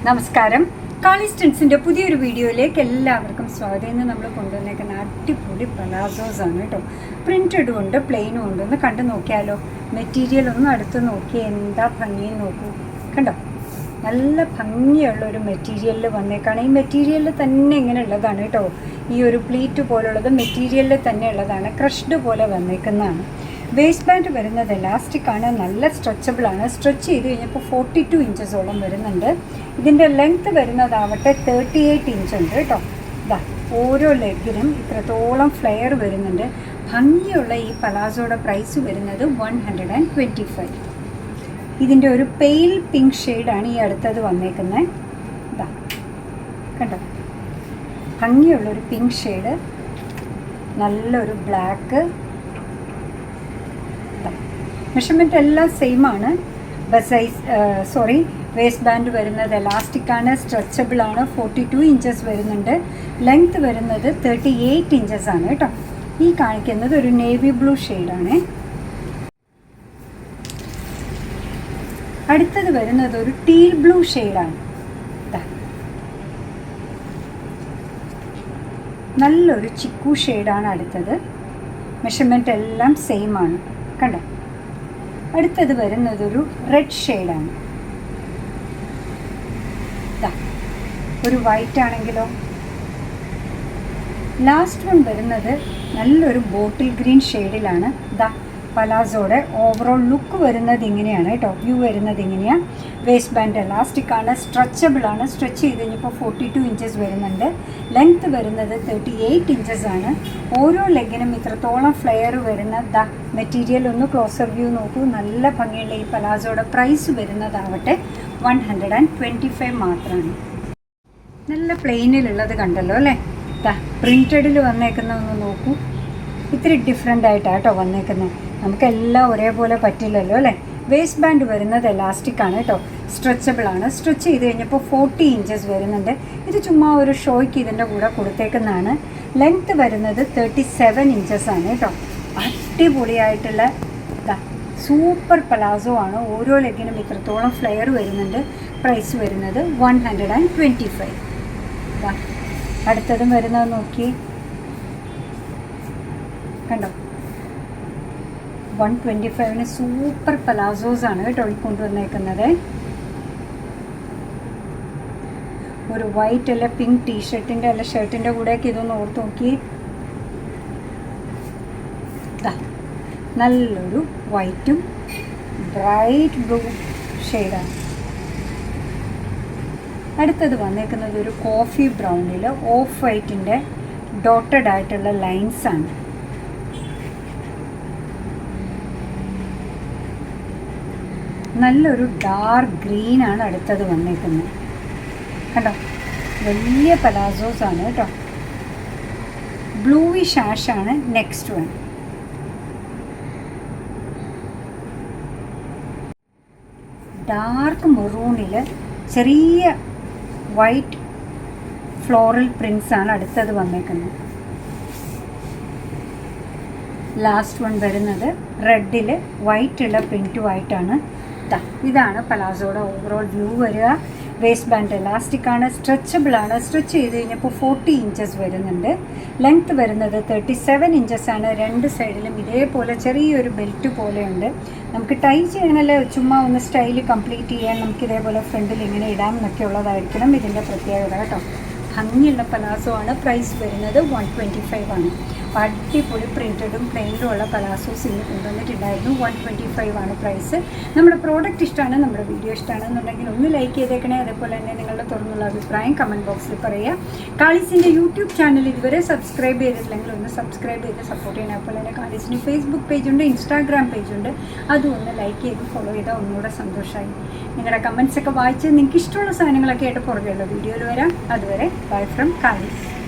നമസ്കാരം. കാളിസ്റ്റൻസിൻ്റെ പുതിയൊരു വീഡിയോയിലേക്ക് എല്ലാവർക്കും സ്വാഗതം. ഇന്ന് നമ്മൾ കൊണ്ടുവന്നേക്കുന്ന അടിപൊളി പലാസോസ് ആണ് കേട്ടോ. പ്രിൻറ്റഡും ഉണ്ട്, പ്ലെയിനും ഉണ്ട്. ഒന്ന് കണ്ടു നോക്കിയാലോ. മെറ്റീരിയൽ ഒന്ന് അടുത്ത് നോക്കിയാൽ എന്താ ഭംഗിയും നോക്കൂ. കണ്ടോ, നല്ല ഭംഗിയുള്ള ഒരു മെറ്റീരിയലിൽ വന്നേക്കാണ്. ഈ മെറ്റീരിയലിൽ തന്നെ ഇങ്ങനെ ഉള്ളതാണ് കേട്ടോ. ഈ ഒരു പ്ലീറ്റ് പോലുള്ളത് മെറ്റീരിയലിൽ തന്നെ ഉള്ളതാണ്. ക്രഷ്ഡ് പോലെ വന്നേക്കുന്നതാണ്. വേസ്റ്റ് ബാൻഡ് വരുന്നത് എലാസ്റ്റിക് ആണ്, നല്ല സ്ട്രെച്ചബിൾ ആണ്. സ്ട്രെച്ച് ചെയ്ത് കഴിഞ്ഞപ്പോൾ 42 ഇഞ്ചസോളം വരുന്നുണ്ട്. ഇതിൻ്റെ ലെങ്ത്ത് വരുന്നതാവട്ടെ 38 ഇഞ്ച് ഉണ്ട് കേട്ടോ. ഇതാ ഓരോ ലെഗിനും ഇത്രത്തോളം ഫ്ലെയർ വരുന്നുണ്ട്. ഭംഗിയുള്ള ഈ പലാസോയുടെ പ്രൈസ് വരുന്നത് 125. ഇതിൻ്റെ ഒരു പെയിൽ പിങ്ക് ഷെയ്ഡാണ് ഈ അടുത്തത് വന്നേക്കുന്നത്. ഇതാ കണ്ടോ, ഭംഗിയുള്ളൊരു പിങ്ക് ഷെയ്ഡ്, നല്ലൊരു ബ്ലാക്ക്. മെഷർമെൻറ്റ് എല്ലാം സെയിം ആണ്. വേസ്റ്റ് ബാൻഡ് വരുന്നത് എലാസ്റ്റിക് ആണ്, സ്ട്രെച്ചബിൾ ആണ്. 42 ഇഞ്ചസ് വരുന്നുണ്ട്. ലെങ്ത്ത് വരുന്നത് 38 ഇഞ്ചസ് ആണ് കേട്ടോ. ഈ കാണിക്കുന്നത് ഒരു നേവി ബ്ലൂ ഷെയ്ഡാണ്. അടുത്തത് വരുന്നത് ഒരു ടീൽ ബ്ലൂ ഷെയ്ഡാണ്. നല്ലൊരു ചിക്കു ഷെയ്ഡാണ് അടുത്തത്. മെഷർമെൻറ്റ് എല്ലാം സെയിം ആണ്. കണ്ടോ, അടുത്തത് വരുന്നതൊരു റെഡ് ഷെയ്ഡാണ്. ഒരു വൈറ്റ് ആണെങ്കിലോ. ലാസ്റ്റ് വൺ വരുന്നത് നല്ലൊരു ബോട്ടിൽ ഗ്രീൻ ഷെയ്ഡിലാണ്. പലാസോയുടെ ഓവറോൾ ലുക്ക് വരുന്നത് ഇങ്ങനെയാണ് കേട്ടോ. വ്യൂ വരുന്നത് ഇങ്ങനെയാണ്. വേസ്റ്റ് ബാൻഡ് എലാസ്റ്റിക് ആണ്, സ്ട്രെച്ചബിൾ ആണ്. സ്ട്രെച്ച് ചെയ്ത് കഴിഞ്ഞപ്പോൾ 42 ഇഞ്ചസ് വരുന്നുണ്ട്. ലെങ്ത്ത് വരുന്നത് 38 ഇഞ്ചസ് ആണ്. ഓരോ ലെഗിനും ഇത്രത്തോളം ഫ്ലെയർ വരുന്ന മെറ്റീരിയൽ ഒന്ന് ക്ലോസർ വ്യൂ നോക്കൂ. നല്ല ഭംഗിയുള്ള ഈ പലാസോയുടെ പ്രൈസ് വരുന്നതാവട്ടെ 125 മാത്രമാണ്. നല്ല പ്ലെയിനിലുള്ളത് കണ്ടല്ലോ അല്ലേ. പ്രിൻറ്റഡിൽ വന്നേക്കുന്ന ഒന്ന് നോക്കൂ. ഇത്തിരി ഡിഫറെൻ്റ് ആയിട്ടാണ് കേട്ടോ വന്നേക്കുന്നത്. നമുക്കെല്ലാം ഒരേപോലെ പറ്റില്ലല്ലോ അല്ലേ. വേസ്റ്റ് ബാൻഡ് വരുന്നത് എലാസ്റ്റിക് ആണ് കേട്ടോ, സ്ട്രെച്ചബിൾ ആണ്. സ്ട്രെച്ച് ചെയ്ത് കഴിഞ്ഞപ്പോൾ 40 ഇഞ്ചസ് വരുന്നുണ്ട്. ഇത് ചുമ്മാ ഒരു ഷോയ്ക്ക് ഇതിൻ്റെ കൂടെ കൊടുത്തേക്കുന്നതാണ്. ലെങ്ത്ത് വരുന്നത് 37 ഇഞ്ചസ് ആണ് കേട്ടോ. അടിപൊളിയായിട്ടുള്ള സൂപ്പർ പലാസോ ആണ്. ഓരോ ലെഗിനും ഇത്രത്തോളം ഫ്ലെയർ വരുന്നുണ്ട്. പ്രൈസ് വരുന്നത് 125. അടുത്തതും വരുന്നത് നോക്കി കണ്ടോ. 125 സൂപ്പർ പലാസോസ് ആണ് കേട്ടോ ഈ കൊണ്ടുവന്നേക്കുന്നത്. ഒരു വൈറ്റ് അല്ല പിങ്ക് ടീഷർട്ടിൻ്റെ അല്ല ഷർട്ടിൻ്റെ കൂടെയൊക്കെ ഇതൊന്ന് ഓർത്ത് നോക്കി. നല്ലൊരു വൈറ്റും ബ്രൈറ്റ് ബ്ലൂ ഷെയ്ഡാണ്. അടുത്തത് വന്നേക്കുന്നത് ഒരു കോഫി ബ്രൗണിൽ ഓഫ് വൈറ്റിൻ്റെ ഡോട്ടഡ് ആയിട്ടുള്ള ലൈൻസാണ്. നല്ലൊരു ഡാർക്ക് ഗ്രീനാണ് അടുത്തത് വന്നേക്കുന്നത്. കണ്ടോ, വലിയ പലാസോസ് ആണ് കേട്ടോ. ബ്ലൂയിഷ് ആഷാണ് നെക്സ്റ്റ് വൺ. ഡാർക്ക് മെറൂണിൽ ചെറിയ വൈറ്റ് ഫ്ലോറൽ പ്രിൻസ് ആണ് അടുത്തത് വന്നേക്കുന്നത്. ലാസ്റ്റ് വൺ വരുന്നത് റെഡിൽ വൈറ്റുള്ള പ്രിൻറ്റുമായിട്ടാണ്. ഇതാണ് പലാസോയുടെ ഓവറോൾ വ്യൂ വരിക. വേസ്റ്റ് ബാൻഡ് എലാസ്റ്റിക് ആണ്, സ്ട്രെച്ചബിൾ ആണ്. സ്ട്രെച്ച് ചെയ്ത് കഴിഞ്ഞപ്പോൾ 40 ഇഞ്ചസ് വരുന്നുണ്ട്. ലെങ്ത്ത് വരുന്നത് 37 ഇഞ്ചസ് ആണ്. രണ്ട് സൈഡിലും ഇതേപോലെ ചെറിയൊരു ബെൽറ്റ് പോലെയുണ്ട്. നമുക്ക് ടൈ ചെയ്യാനല്ല, ചുമ്മാ ഒന്ന് സ്റ്റൈല് കംപ്ലീറ്റ് ചെയ്യാൻ നമുക്ക് ഇതേപോലെ ഫ്രണ്ടിൽ ഇങ്ങനെ ഇടാം എന്നൊക്കെ ഉള്ളതായിരിക്കണം ഇതിൻ്റെ പ്രത്യേകത കേട്ടോ. ഭംഗിയുള്ള പലാസോ ആണ്. പ്രൈസ് വരുന്നത് 125 ആണ്. അടിപൊളി പ്രിൻറ്റഡും പ്ലെയിനും ഉള്ള പലാസോസ് ഇന്ന് കൊണ്ടുവന്നിട്ടുണ്ടായിരുന്നു. 125 ആണ് പ്രൈസ്. നമ്മുടെ പ്രോഡക്റ്റ് ഇഷ്ടമാണ്, നമ്മുടെ വീഡിയോ ഇഷ്ടമാണെന്നുണ്ടെങ്കിൽ ഒന്ന് ലൈക്ക് ചെയ്തേക്കണേ. അതേപോലെ തന്നെ നിങ്ങളുടെ തുറന്നുള്ള അഭിപ്രായം കമൻറ്റ് ബോക്സിൽ പറയുക. കാളീസിൻ്റെ യൂട്യൂബ് ചാനൽ ഇതുവരെ സബ്സ്ക്രൈബ് ചെയ്തിട്ടില്ലെങ്കിൽ ഒന്ന് സബ്സ്ക്രൈബ് ചെയ്ത് സപ്പോർട്ട് ചെയ്യണം. അതുപോലെ തന്നെ കാളീസിന് ഫേസ്ബുക്ക് പേജുണ്ട്, ഇൻസ്റ്റാഗ്രാം പേജുണ്ട്. അതും ഒന്ന് ലൈക്ക് ചെയ്ത് ഫോളോ ചെയ്താൽ ഒന്നുകൂടെ സന്തോഷമായി. നിങ്ങളുടെ കമൻറ്റ്സൊക്കെ വായിച്ച് നിങ്ങൾക്ക് ഇഷ്ടമുള്ള സാധനങ്ങളൊക്കെ ആയിട്ട് പുറകെയുള്ള വീഡിയോയിൽ വരാം. അതുവരെ ബൈ ഫ്രം കാളീസ്.